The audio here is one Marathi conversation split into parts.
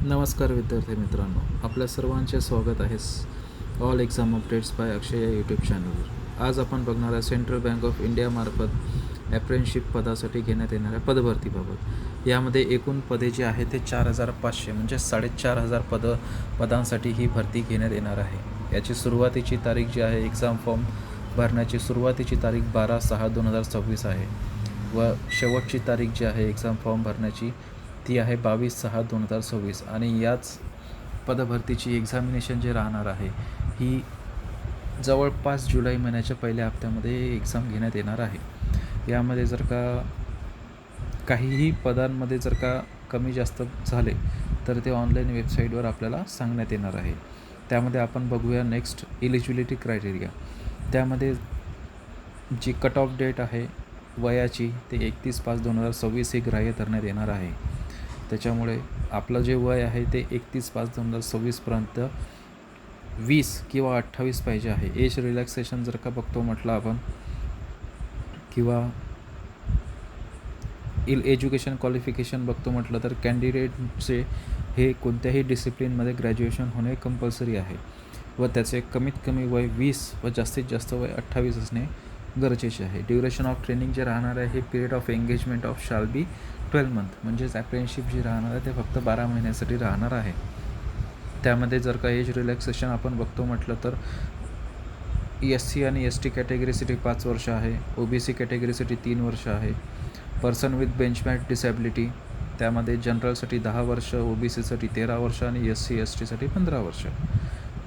नमस्कार विद्यार्थी मित्रांनो, आपल्या सर्वांचे स्वागत आहे ऑल एक्झाम अपडेट्स बाय अक्षय या यूट्यूब चॅनलवर. आज आपण बघणार आहे सेंट्रल बँक ऑफ इंडियामार्फत अप्रेंटिसशिप पदासाठी घेण्यात येणाऱ्या पदभरतीबाबत. यामध्ये एकूण पदे जी आहे ते 4,500 म्हणजे 4,500 पदांसाठी ही भरती घेण्यात येणार आहे. याची सुरुवातीची तारीख जी आहे, एक्झाम फॉर्म भरण्याची सुरुवातीची तारीख 12/6/2026 आहे व शेवटची तारीख जी आहे एक्झाम फॉर्म भरण्याची ती आहे 22/6/2026. आणि याच पदभरतीची एक्झामिनेशन जे राहणार आहे ही जवळपास जुलै महिन्याच्या पहिल्या हप्त्यामध्ये एक्झाम घेण्यात येणार आहे. यामध्ये जर का काहीही पदांमध्ये जर का कमी जास्त झाले तर ते ऑनलाईन वेबसाईटवर आपल्याला सांगण्यात येणार आहे. त्यामध्ये आपण बघूया नेक्स्ट इलिजिबिलिटी क्रायटेरिया. त्यामध्ये जी कट ऑफ डेट आहे वयाची ते 31/5/2026 ही ग्राह्य धरण्यात येणार आहे. त्याच्यामुळे आपलं जे वय आहे ते 31/5/2026पर्यंत 20 किंवा 28 पाहिजे आहे. एज रिलॅक्सेशन जर का बघतो म्हटलं आपण, किंवा एज्युकेशन क्वालिफिकेशन बघतो म्हटलं तर कॅन्डिडेटचे हे कोणत्याही डिसिप्लिनमध्ये ग्रॅज्युएशन होणे कंपल्सरी आहे व त्याचे कमीत कमी वय 20 व जास्तीत जास्त वय 28 असणे गरजेचे आहे. ड्युरेशन ऑफ ट्रेनिंग जे राहणार आहे हे period of engagement of shall be 12 month, म्हणजेच अप्रेंटिसशिप जी राहणार आहे ते फक्त 12 महिन्यासाठी राहणार आहे. त्यामध्ये जर का एज रिलॅक्सेशन आपण बघतो म्हटलं तर SC आणि ST कॅटेगरीसाठी 5 वर्ष आहे, OBC कॅटेगरीसाठी 3 वर्ष आहे. पर्सन विथ बेंचमार्क डिसॅबिलिटी त्यामध्ये जनरलसाठी 10 वर्ष, OBCसाठी 13 वर्ष आणि SC STसाठी 15 वर्ष.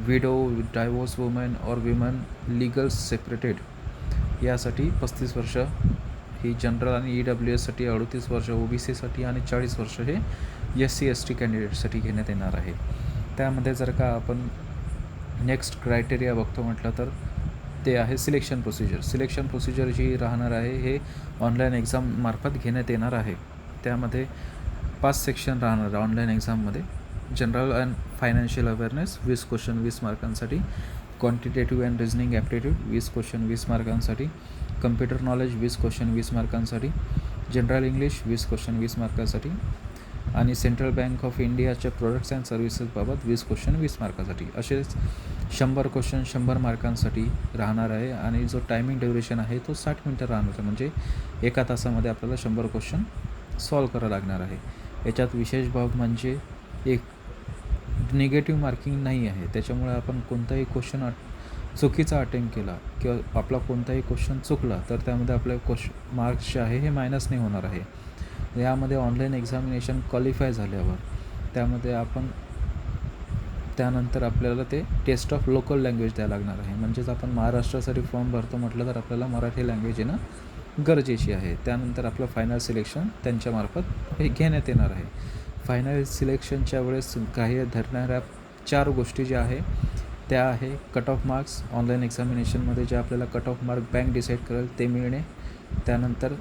विडो, डायवोर्स वुमेन और विमन लिगल सेपरेटेड यासाठी 35 वर्ष ही जनरल आणि EWSसाठी 38 वर्ष, OBCसाठी आणि 40 वर्ष हे SC ST कॅन्डिडेटसाठी घेण्यात येणार आहे. त्यामध्ये जर का आपण नेक्स्ट क्रायटेरिया बघतो म्हटलं तर ते आहे सिलेक्शन प्रोसिजर. सिलेक्शन प्रोसिजर जी राहणार आहे हे ऑनलाईन एक्झाममार्फत घेण्यात येणार आहे. त्यामध्ये 5 सेक्शन राहणार ऑनलाईन एक्झाममध्ये. General and financial awareness 20 question 20 मार्कांसाठी. Quantitative and reasoning aptitude 20 question 20 मार्कांसाठी. कम्प्युटर नॉलेज 20 क्वेश्चन 20 मार्कांसाठी. जनरल इंग्लिश 20 क्वेश्चन 20 मार्कांसाठी. आणि सेंट्रल बँक ऑफ इंडियाच्या प्रोडक्ट्स अँड सर्व्हिसेसबाबत 20 क्वेश्चन 20 मार्कांसाठी. असेच 100 क्वेश्चन 100 मार्कांसाठी राहणार आहे. आणि जो टायमिंग ड्युरेशन आहे तो 60 मिनटं राहणार आहे, म्हणजे एका तासामध्ये आपल्याला 100 क्वेश्चन सॉल्व करावं लागणार आहे. याच्यात विशेष बाब म्हणजे एक निगेटिव्ह मार्किंग नाही आहे. त्याच्यामुळे आपण कोणताही क्वेश्चन चुकीचा अटेम्प्ट केला किंवा आपला कोणताही क्वेश्चन चुकला तर त्यामध्ये आपले मार्क्स जे आहे हे मायनस नाही होणार आहे. यामध्ये ऑनलाईन एक्झामिनेशन क्वालिफाय झाल्यावर त्यामध्ये आपण त्यानंतर आपल्याला ते टेस्ट ऑफ लोकल लँग्वेज द्यायला लागणार आहे. म्हणजेच आपण महाराष्ट्रासाठी फॉर्म भरतो म्हटलं तर आपल्याला मराठी लँग्वेज येणं गरजेची आहे. त्यानंतर आपलं फायनल सिलेक्शन त्यांच्यामार्फत हे घेण्यात येणार आहे. फायनल सिलेक्शनच्या वेळेस ग्राह्य धरणाऱ्या 4 गोष्टी ज्या आहे त्या आहे कट ऑफ मार्क्स. ऑनलाईन एक्झामिनेशनमध्ये जे आपल्याला cut off mark bank decide करेल ते मिळणे. त्यानंतर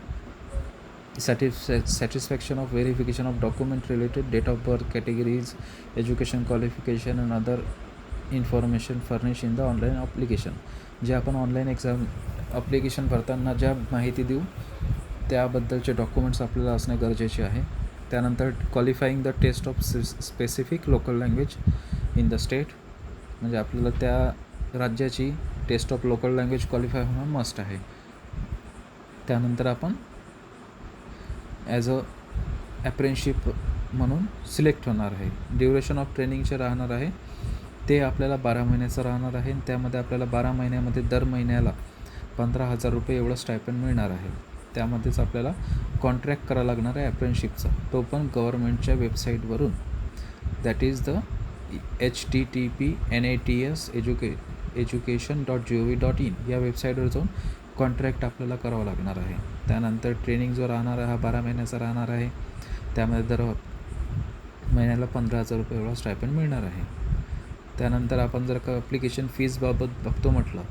satisfaction of verification of document related, date of birth, categories, education qualification and other information furnished in the online application. जे आपण ऑनलाईन एक्झाम ॲप्लिकेशन भरताना ज्या माहिती देऊ त्याबद्दलचे डॉक्युमेंट्स आपल्याला असणे गरजेचे आहे. त्यानंतर qualifying the test of specific local language in the state, म्हणजे आपल्याला त्या राज्याची test of local language qualify होणं मस्ट आहे. त्यानंतर आपण ॲज अ अप्रेंटिसशिप म्हणून सिलेक्ट होणार आहे. ड्युरेशन ऑफ ट्रेनिंग जे राहणार आहे ते आपल्याला 12 महिन्याचं राहणार आहे. त्यामध्ये आपल्याला 12 महिन्यामध्ये दर महिन्याला 15,000 रुपये एवढं स्टायपेंड मिळणार आहे. त्यामध्येच आपल्याला कॉन्ट्रॅक्ट करावा लागणार आहे अप्रेंटिसशिपचा, तो पण गव्हर्नमेंटच्या वेबसाईटवरून. That is the http://nats education.gov.in या वेबसाईटवर जाऊन कॉन्ट्रॅक्ट आपल्याला करावं लागणार आहे. त्यानंतर ट्रेनिंग जो राहणार आहे हा 12 महिन्याचा राहणार आहे. त्यामध्ये दर महिन्याला 15,000 रुपये एवढा स्टायपेंड मिळणार आहे. त्यानंतर आपण जर का ॲप्लिकेशन फीजबाबत बघतो म्हटलं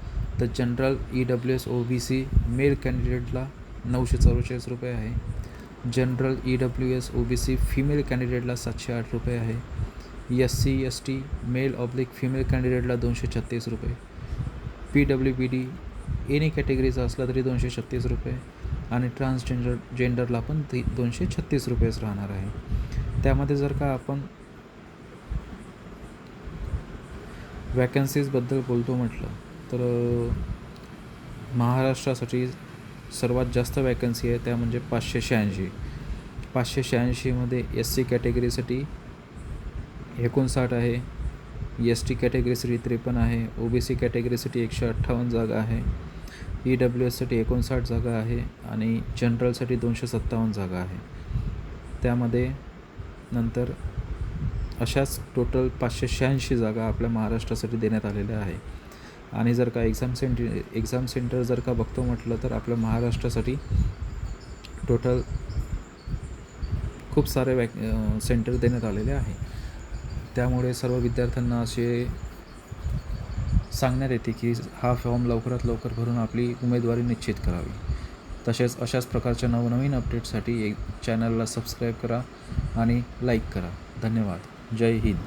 तर जनरल EWS OBC मेल कॅन्डिडेटला 944 रुपये आहे. जनरल EWS OBC फिमेल कॅन्डिडेटला 708 रुपये आहे. SC ST male oblique female कॅन्डिडेटला 236 रुपये. PWBD एनी कॅटेगरीचा असला तरी 236 रुपये. आणि जेंडरला पण 236 रुपयेच राहणार आहे. त्यामध्ये जर का आपण वॅकन्सीजबद्दल बोलतो म्हटलं तर महाराष्ट्रासाठी सर्वात जास्त वॅकन्सी आहे त्या म्हणजे 586. 586मध्ये एस सी कॅटेगरीसाठी 59 आहे, एस टी कॅटेगरीसाठी 53 आहे, ओ बी सी कॅटेगरीसाठी 158 जागा आहे, ई डब्ल्यू एससाठी 59 जागा आहे आणि जनरलसाठी 257 जागा आहे. त्यामध्ये नंतर अशाच टोटल 586 जागा आपल्या महाराष्ट्रासाठी देण्यात आलेल्या आहे. आणि जर का एक्झाम सेंटर जर का बघतो म्हटलं तर आपल्या महाराष्ट्रासाठी टोटल खूप सारे सेंटर देण्यात आलेले आहे. त्यामुळे सर्व विद्यार्थ्यांना असे सांगण्यात येते की हा फॉर्म लवकरात लवकर भरून आपली उमेदवारी निश्चित करावी. तसेच अशाच प्रकारच्या नवनवीन अपडेटसाठी चॅनलला सबस्क्राईब करा आणि लाईक करा. धन्यवाद. जय हिंद.